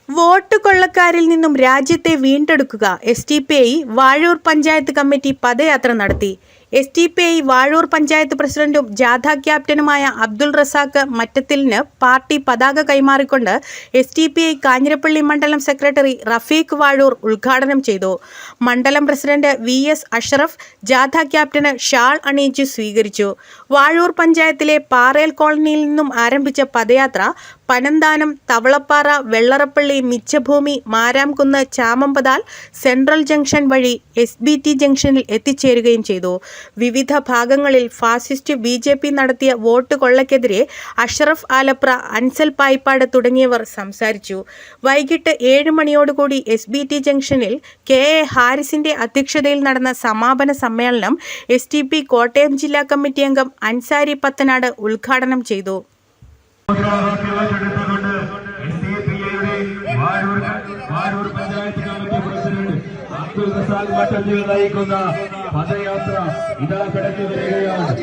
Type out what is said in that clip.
Vote കൊള്ളക്കാരിൽ നിന്നും രാജ്യത്തെ വീണ്ടെടുക്കുക SDPI Vazhoor panchayat committee പദയാത്ര നടത്തി. SDPI വാഴൂർ പഞ്ചായത്ത് പ്രസിഡന്റും ജാഥ ക്യാപ്റ്റനുമായ അബ്ദുൾ റസാഖ് മറ്റത്തിലിന് പാർട്ടി പതാക കൈമാറിക്കൊണ്ട് SDPI കാഞ്ഞിരപ്പള്ളി മണ്ഡലം സെക്രട്ടറി റഫീഖ് വാഴൂർ ഉദ്ഘാടനം ചെയ്തു. മണ്ഡലം പ്രസിഡന്റ് VS അഷ്റഫ് ജാഥ ക്യാപ്റ്റന് ഷാൾ അണിയിച്ചു സ്വീകരിച്ചു. വാഴൂർ പഞ്ചായത്തിലെ പാറേൽ കോളനിയിൽ നിന്നും ആരംഭിച്ച പദയാത്ര പനന്താനം, തവളപ്പാറ, വെള്ളറപ്പള്ളി, മിച്ചഭൂമി, മാരാംകുന്ന്, ചാമമ്പതാൽ, സെൻട്രൽ ജംഗ്ഷൻ വഴി SBT ജംഗ്ഷനിൽ എത്തിച്ചേരുകയും ചെയ്തു. വിവിധ ഭാഗങ്ങളിൽ ഫാസിസ്റ്റ് BJP നടത്തിയ വോട്ട് കൊള്ളയ്ക്കെതിരെ അഷ്റഫ് ആലപ്ര, അൻസൽ പായിപ്പാട് തുടങ്ങിയവർ സംസാരിച്ചു. വൈകിട്ട് 7 മണിയോടുകൂടി SBT ജംഗ്ഷനിൽ KA ഹാരിസിന്റെ അധ്യക്ഷതയിൽ നടന്ന സമാപന സമ്മേളനം SDP കോട്ടയം ജില്ലാ കമ്മിറ്റി അംഗം അൻസാരി പത്തനാട് ഉദ്ഘാടനം ചെയ്തു. അബ്ദുൾ റസാഖ് മട്ടത്തിൽ നയിക്കുന്ന പദയാത്ര ഇതാ കടന്നു വരികയാണ്.